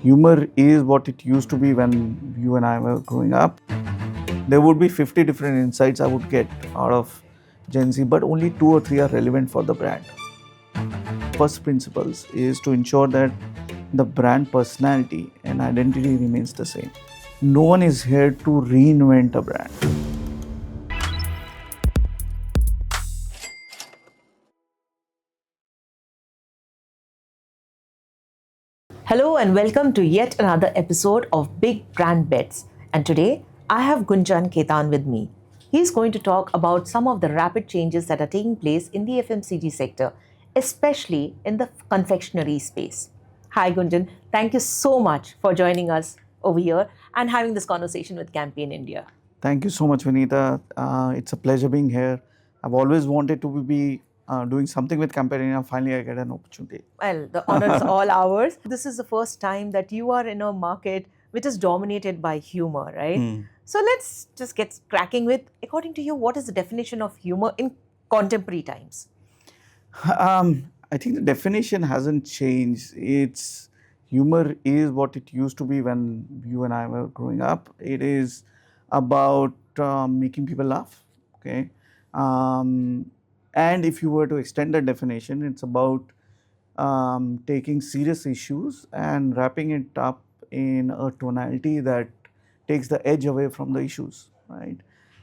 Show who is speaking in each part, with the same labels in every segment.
Speaker 1: humor is what it used to be when you and I were growing up. There would be 50 different insights I would get out of Gen Z, but only 2 or 3 are relevant for the brand. First principles is to ensure that the brand personality and identity remains the same. No one is here to reinvent a brand.
Speaker 2: Hello and welcome to yet another episode of Big Brand Bets. And today I have Gunjan Khetan with me. He's going to talk about some of the rapid changes that are taking place in the FMCG sector, especially in the confectionery space. Hi Gunjan, thank you so much for joining us over here and having this conversation with Campaign India.
Speaker 1: Thank you so much, Vinita. It's a pleasure being here. I've always wanted to be doing something with Campaign, and finally I get an opportunity.
Speaker 2: Well, the honor is all ours. This is the first time that you are in a market which is dominated by humor, right? So let's just get cracking with, according to you, what is the definition of humor in contemporary times?
Speaker 1: I think the definition hasn't changed. It's humor is what it used to be when you and I were growing up. It is about making people laugh. Okay, um, and if you were to extend the definition, it's about taking serious issues and wrapping it up in a tonality that takes the edge away from the issues, right?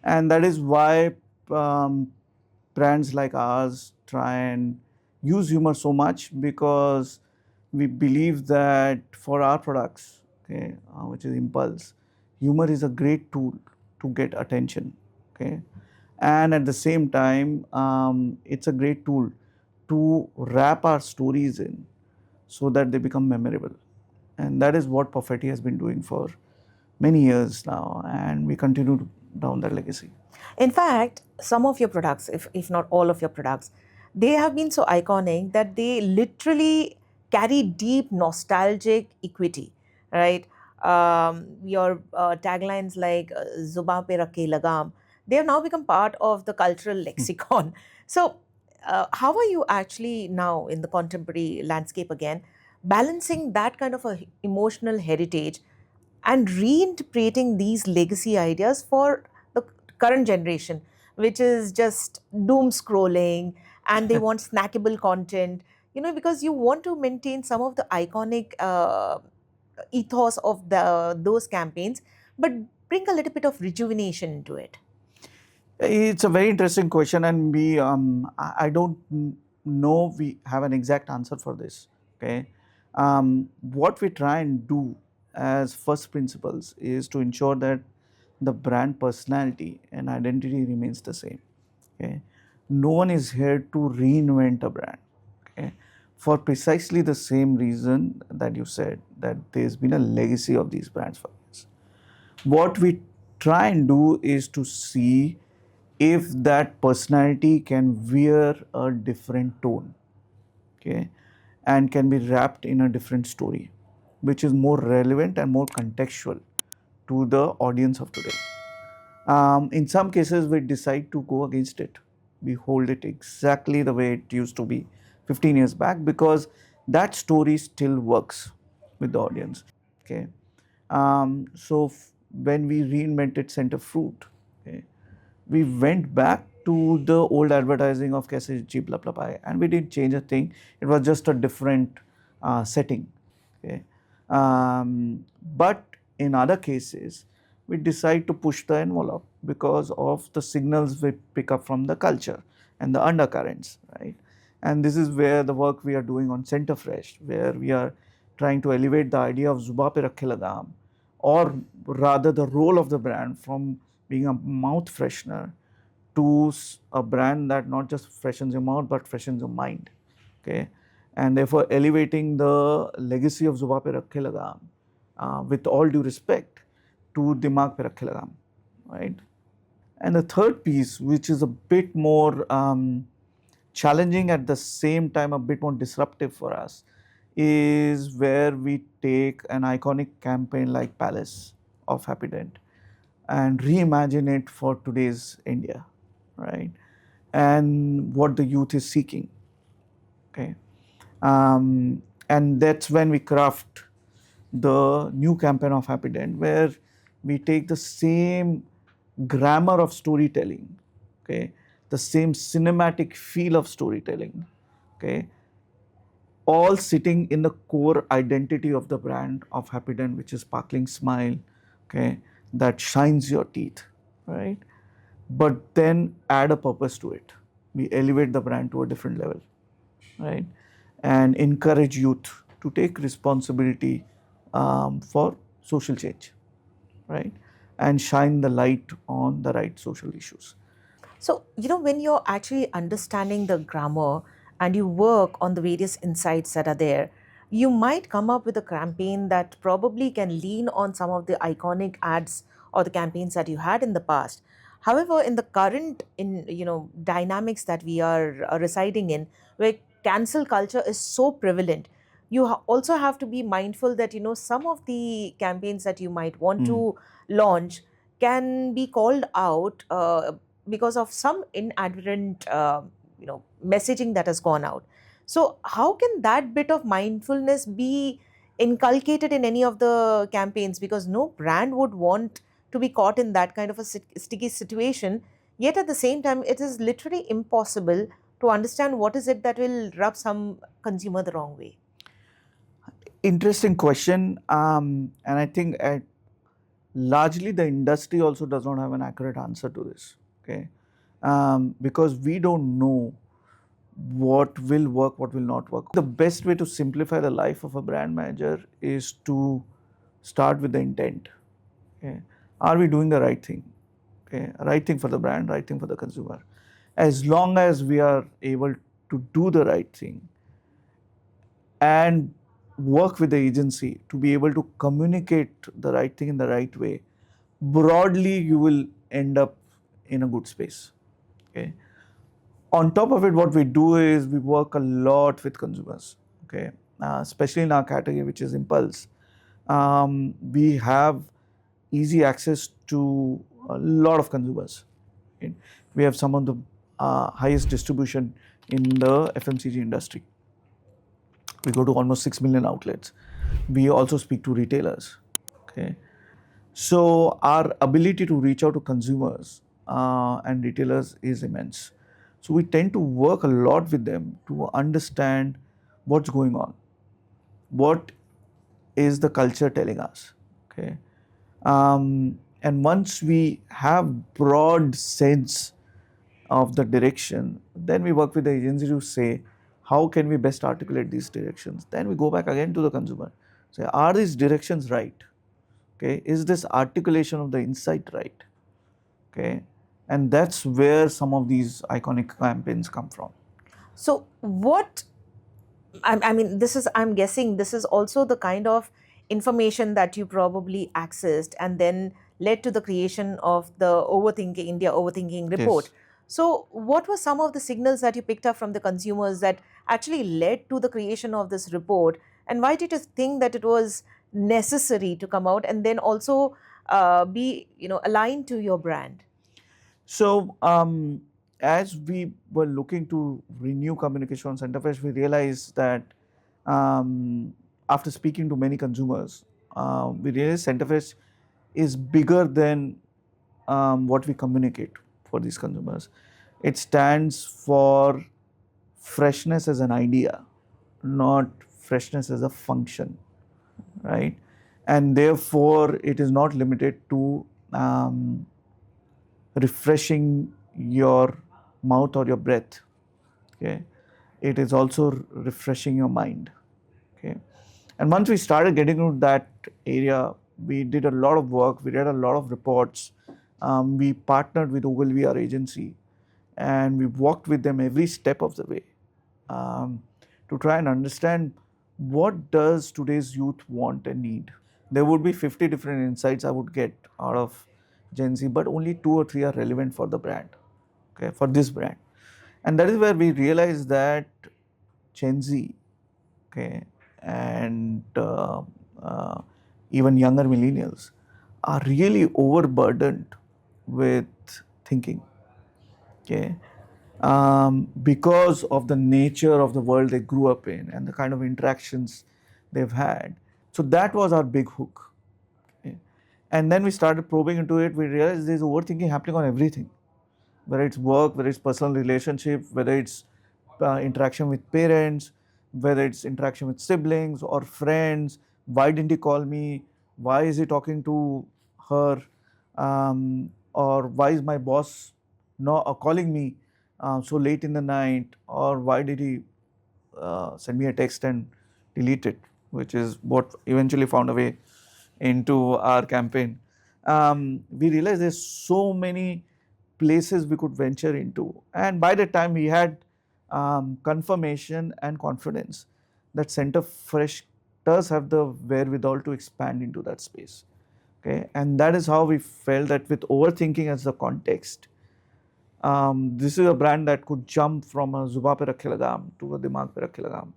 Speaker 1: And that is why um, brands like ours try and use humor so much, because we believe that for our products, okay, which is impulse, humor is a great tool to get attention, okay, and at the same time, it's a great tool to wrap our stories in so that they become memorable. And that is what Perfetti has been doing for many years now, and we continue down that legacy.
Speaker 2: In fact, some of your products, if not all of your products, they have been so iconic that they literally carry deep nostalgic equity, right? Your taglines like Zubaan pe rakhe, lagaam, they have now become part of the cultural lexicon. So, how are you actually now in the contemporary landscape again, balancing that kind of a emotional heritage and reinterpreting these legacy ideas for the current generation, which is just doom scrolling and they want snackable content, because you want to maintain some of the iconic ethos of those campaigns, but bring a little bit of rejuvenation into it.
Speaker 1: It's a very interesting question, and I don't know we have an exact answer for this. Okay, what we try and do as first principles is to ensure that the brand personality and identity remains the same. Okay, no one is here to reinvent a brand. Okay, for precisely the same reason that you said, that there's been a legacy of these brands for years. What we try and do is to see if that personality can wear a different tone, okay, and can be wrapped in a different story, which is more relevant and more contextual to the audience of today. In some cases, we decide to go against it. We hold it exactly the way it used to be 15 years back, because that story still works with the audience. Okay, when we reinvented center fruit, okay, we went back to the old advertising of Kaise Jeep Laplapai, and we didn't change a thing. It was just a different setting. Okay, but in other cases, we decide to push the envelope because of the signals we pick up from the culture and the undercurrents, right? And this is where the work we are doing on Center Fresh, where we are trying to elevate the idea of Zuba pe rakhe lagam, or rather the role of the brand from being a mouth freshener to a brand that not just freshens your mouth but freshens your mind. Okay, and therefore elevating the legacy of Zuba pe rakhe lagam, with all due respect, to Dimaag pe rakhe lagam, right? And the third piece, which is a bit more challenging, at the same time a bit more disruptive for us, is where we take an iconic campaign like Palace of Happydent and reimagine it for today's India, right? And what the youth is seeking. Okay, and that's when we craft the new campaign of Happydent, where we take the same grammar of storytelling, okay, the same cinematic feel of storytelling, okay, all sitting in the core identity of the brand of Happydent, which is sparkling smile, okay, that shines your teeth, right? But then add a purpose to it. We elevate the brand to a different level, right? And encourage youth to take responsibility for social change, right? And shine the light on the right social issues.
Speaker 2: So, when you're actually understanding the grammar and you work on the various insights that are there, you might come up with a campaign that probably can lean on some of the iconic ads or the campaigns that you had in the past. However, in the current dynamics that we are residing in, where cancel culture is so prevalent, you also have to be mindful that some of the campaigns that you might want
Speaker 1: Hmm.
Speaker 2: to launch can be called out because of some inadvertent messaging that has gone out. So how can that bit of mindfulness be inculcated in any of the campaigns, because no brand would want to be caught in that kind of a sticky situation, yet at the same time it is literally impossible to understand what is it that will rub some consumer the wrong way.
Speaker 1: Interesting question. And I think largely the industry also does not have an accurate answer to this. Okay. Because we don't know what will work, what will not work. The best way to simplify the life of a brand manager is to start with the intent. Okay. Are we doing the right thing? Okay. Right thing for the brand, right thing for the consumer. As long as we are able to do the right thing and work with the agency to be able to communicate the right thing in the right way, broadly you will end up in a good space. Okay. On top of it, what we do is we work a lot with consumers. Okay. Especially in our category, which is impulse. We have easy access to a lot of consumers. Okay. We have some of the highest distribution in the FMCG industry. We go to almost 6 million outlets. We also speak to retailers. Okay. So our ability to reach out to consumers and retailers is immense. So we tend to work a lot with them to understand what's going on, what is the culture telling us. Okay. And once we have broad sense of the direction, then we work with the agency to say how can we best articulate these directions. Then we go back again to the consumer, say are these directions right? Okay, is this articulation of the insight right? Okay, and that's where some of these iconic campaigns come from.
Speaker 2: So what I mean, I'm guessing this is also the kind of information that you probably accessed and then led to the creation of the India Overthinking Report.
Speaker 1: Yes.
Speaker 2: So, what were some of the signals that you picked up from the consumers that actually led to the creation of this report? And why did you think that it was necessary to come out and then also be, aligned to your brand?
Speaker 1: So, as we were looking to renew communication on Centerfresh, we realized that after speaking to many consumers, we realized Centerfresh is bigger than what we communicate for these consumers. It stands for freshness as an idea, not freshness as a function, right? And therefore, it is not limited to refreshing your mouth or your breath. Okay, it is also refreshing your mind. Okay, and once we started getting into that area, we did a lot of work. We read a lot of reports. We partnered with Ogilvy, our agency, and we walked with them every step of the way um, to try and understand what does today's youth want and need. There would be 50 different insights I would get out of Gen Z, but only two or three are relevant for the brand, okay, for this brand. And that is where we realized that Gen Z, okay, and uh, even younger millennials are really overburdened with thinking, okay, because of the nature of the world they grew up in and the kind of interactions they've had. So that was our big hook. Okay. And then we started probing into it. We realized there's overthinking happening on everything, whether it's work, whether it's personal relationship, whether it's interaction with parents, whether it's interaction with siblings or friends. Why didn't he call me? Why is he talking to her? Or why is my boss not calling me so late in the night? Or why did he send me a text and delete it, which is what eventually found a way into our campaign. We realized there's so many places we could venture into, and by the time we had confirmation and confidence that Center Fresh does have the wherewithal to expand into that space. Okay, and that is how we felt that with overthinking as the context, this is a brand that could jump from a Zubaan pe rakhe lagaam to a Dimaag pe rakhe lagaam.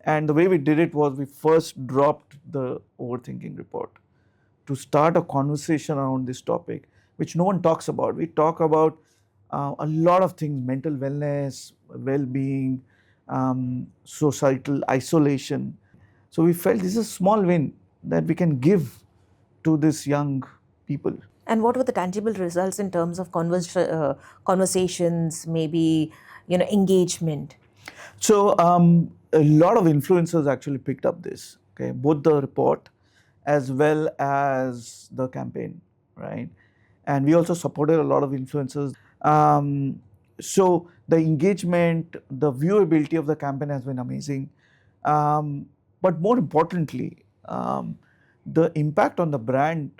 Speaker 1: And the way we did it was we first dropped the overthinking report to start a conversation around this topic, which no one talks about. We talk about a lot of things: mental wellness, well being, societal isolation. So we felt this is a small win that we can give to this young people.
Speaker 2: And what were the tangible results in terms of conversations, maybe, engagement?
Speaker 1: So a lot of influencers actually picked up this, okay, both the report as well as the campaign, right? And we also supported a lot of influencers. So the engagement, the viewability of the campaign has been amazing. But more importantly, the impact on the brand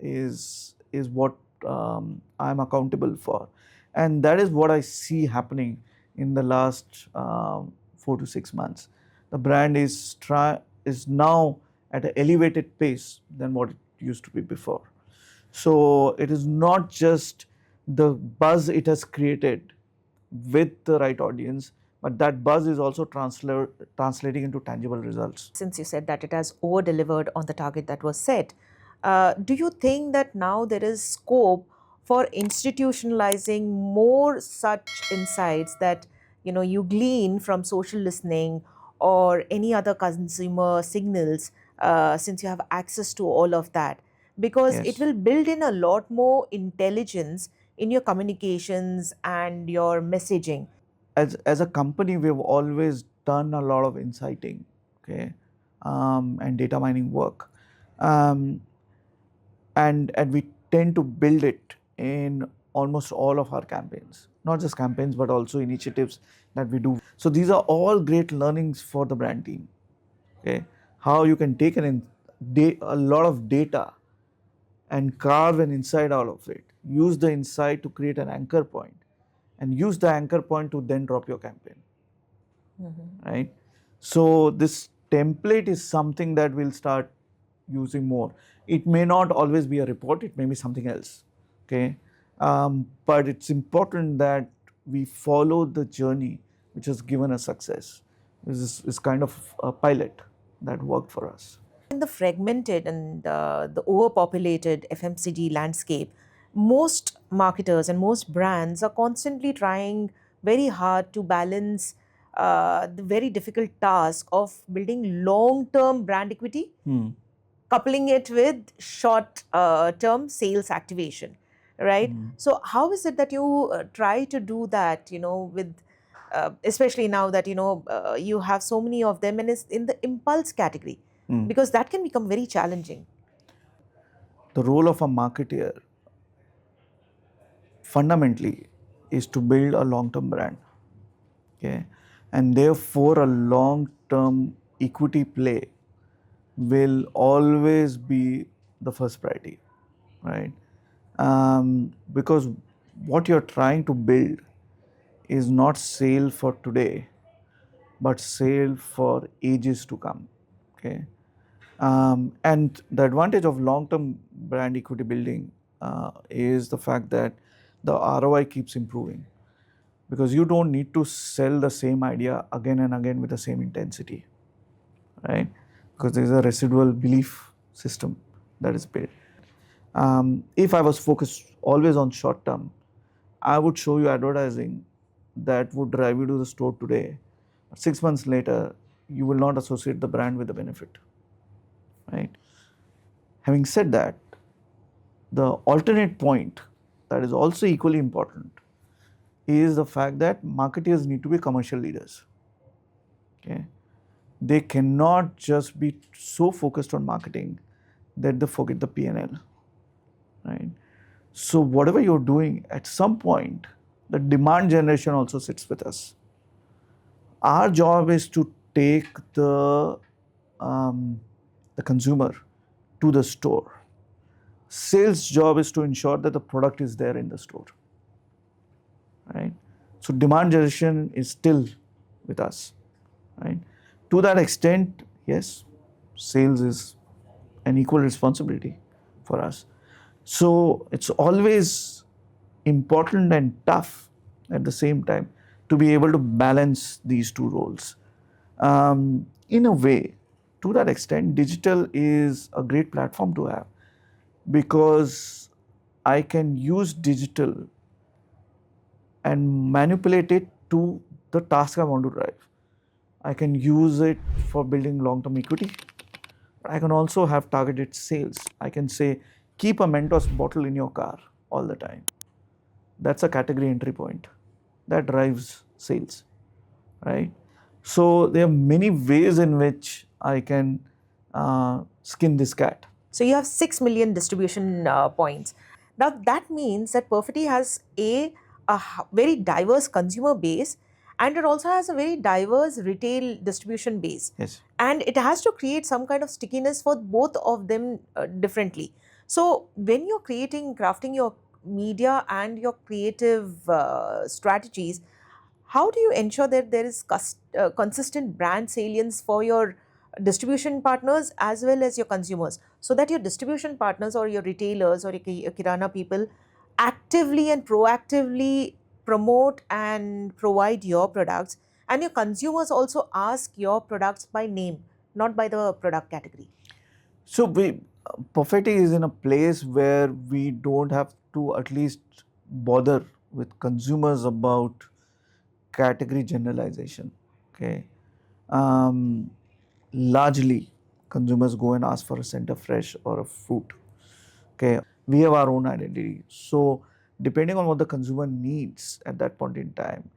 Speaker 1: is what I'm accountable for, and that is what I see happening in the last 4 to 6 months. The brand is now at an elevated pace than what it used to be before. So it is not just the buzz it has created with the right audience, but that buzz is also translating into tangible results.
Speaker 2: Since you said that it has over delivered on the target that was set, do you think that now there is scope for institutionalizing more such insights that you glean from social listening or any other consumer signals, since you have access to all of that, because it
Speaker 1: Yes.
Speaker 2: will build in a lot more intelligence in your communications and your messaging?
Speaker 1: As a company, we've always done a lot of inciting, okay, and data mining work, um, and we tend to build it in almost all of our campaigns, not just campaigns but also initiatives that we do. So these are all great learnings for the brand team. Okay, how you can take a lot of data and carve an insight out of it, use the insight to create an anchor point, and use the anchor point to then drop your campaign, right? So this template is something that we'll start using more. It may not always be a report, it may be something else, okay? But it's important that we follow the journey which has given us success. This is kind of a pilot that worked for us.
Speaker 2: In the fragmented and the overpopulated FMCG landscape, most marketers and most brands are constantly trying very hard to balance the very difficult task of building long term brand equity,
Speaker 1: Hmm.
Speaker 2: coupling it with short term sales activation, right? So how is it that you try to do that, with especially now that you have so many of them and it's in the impulse category,
Speaker 1: Hmm.
Speaker 2: because that can become very challenging.
Speaker 1: The role of a marketer fundamentally is to build a long-term brand, okay, and therefore a long-term equity play will always be the first priority, right? Because what you're trying to build is not sale for today, but sale for ages to come, okay? And the advantage of long-term brand equity building is the fact that the ROI keeps improving, because you don't need to sell the same idea again and again with the same intensity, right? Because there is a residual belief system that is built. If I was focused always on short term, I would show you advertising that would drive you to the store today. 6 months later, you will not associate the brand with the benefit. right? Having said that, the alternate point that is also equally important is the fact that marketeers need to be commercial leaders. Okay, they cannot just be so focused on marketing that they forget the P&L, right? So whatever you're doing, at some point, the demand generation also sits with us. Our job is to take um, the consumer to the store. Sales job is to ensure that the product is there in the store, right? So demand generation is still with us, right? To that extent, yes, sales is an equal responsibility for us. So it's always important and tough at the same time to be able to balance these two roles. In a way, to that extent, digital is a great platform to have because I can use digital and manipulate it to the task I want to drive. I can use it for building long term equity. I can also have targeted sales. I can say, keep a Mentos bottle in your car all the time. That's a category entry point that drives sales, right? So there are many ways in which I can skin this cat.
Speaker 2: So you have 6 million distribution points. Now that means that Perfetti has very diverse consumer base, and it also has a very diverse retail distribution base.
Speaker 1: Yes.
Speaker 2: And it has to create some kind of stickiness for both of them differently. So when you're crafting your media and your creative strategies, how do you ensure that there is consistent brand salience for your distribution partners as well as your consumers, so that your distribution partners or your retailers or your kirana people actively and proactively promote and provide your products, and your consumers also ask your products by name, not by the product category?
Speaker 1: So Perfetti is in a place where we don't have to at least bother with consumers about category generalization. Okay, um, largely consumers go and ask for a center fresh or a fruit. Okay, we have our own identity. So depending on what the consumer needs at that point in time,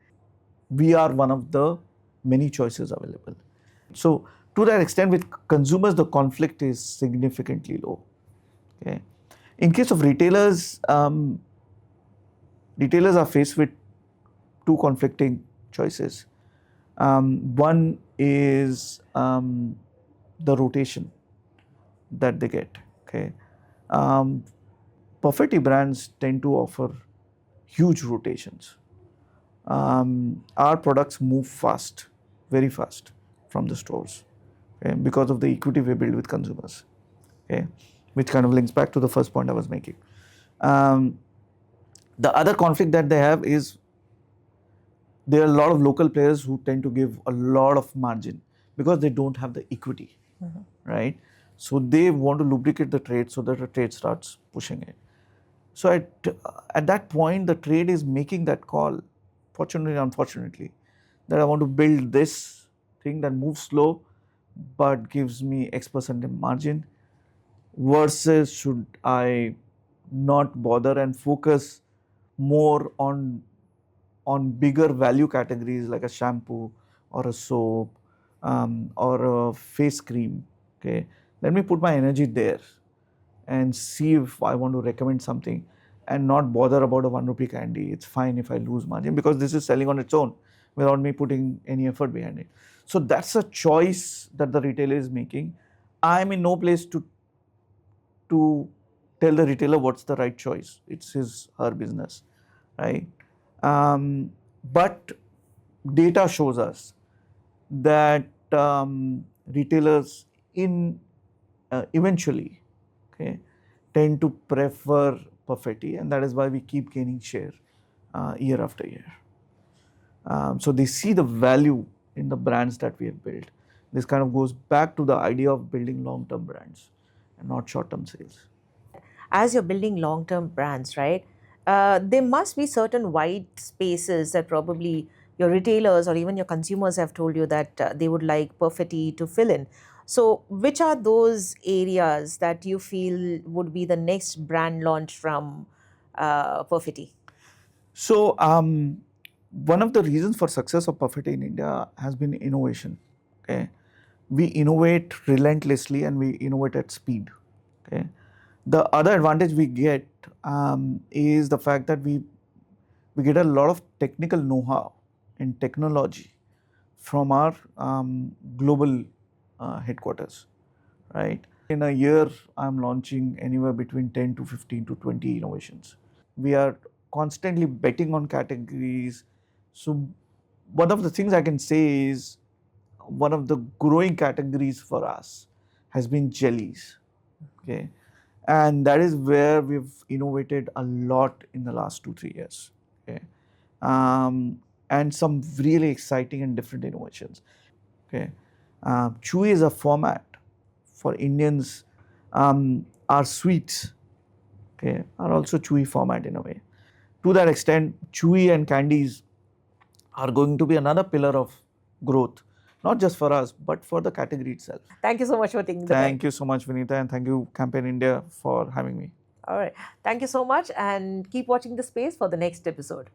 Speaker 1: we are one of the many choices available. So to that extent, with consumers, the conflict is significantly low. Okay. In case of retailers, retailers are faced with two conflicting choices. One is the rotation that they get. Okay, um, Perfetti brands tend to offer huge rotations. Our products move fast, very fast from the stores, okay, because of the equity we build with consumers. Okay, which kind of links back to the first point I was making. Um, the other conflict that they have is there are a lot of local players who tend to give a lot of margin because they don't have the equity, right? So they want to lubricate the trade so that the trade starts pushing it. So at that point, the trade is making that call, fortunately, unfortunately, that I want to build this thing that moves slow but gives me X% in margin, versus should I not bother and focus more on bigger value categories like a shampoo or a soap, or a face cream. Okay, let me put my energy there and see if I want to recommend something and not bother about a 1 rupee candy. It's fine if I lose margin because this is selling on its own without me putting any effort behind it. So that's a choice that the retailer is making. I'm in no place to tell the retailer what's the right choice. It's his her business, right? But data shows us that retailers in eventually, okay, tend to prefer Perfetti, and that is why we keep gaining share year after year. So they see the value in the brands that we have built. This kind of goes back to the idea of building long-term brands and not short-term sales.
Speaker 2: As you're building long term brands, right? There must be certain white spaces that probably your retailers or even your consumers have told you that they would like Perfetti to fill in. So, which are those areas that you feel would be the next brand launch from Perfetti?
Speaker 1: So, one of the reasons for success of Perfetti in India has been innovation. Okay, we innovate relentlessly and we innovate at speed. Okay, the other advantage we get is the fact that we get a lot of technical know-how in technology from our global headquarters, right? In a year, I'm launching anywhere between 10 to 15 to 20 innovations. We are constantly betting on categories. So, one of the things I can say is one of the growing categories for us has been jellies. Okay. And that is where we've innovated a lot in the last 2, 3 years. Okay. And some really exciting and different innovations. Okay. Chewy is a format for Indians. Our sweets, okay, are also chewy format in a way. To that extent, chewy and candies are going to be another pillar of growth, not just for us, but for the category itself.
Speaker 2: Thank you so much for taking the time.
Speaker 1: Thank you so much, Vinita, and thank you, Campaign India, for having me.
Speaker 2: All right. Thank you so much, and keep watching the space for the next episode.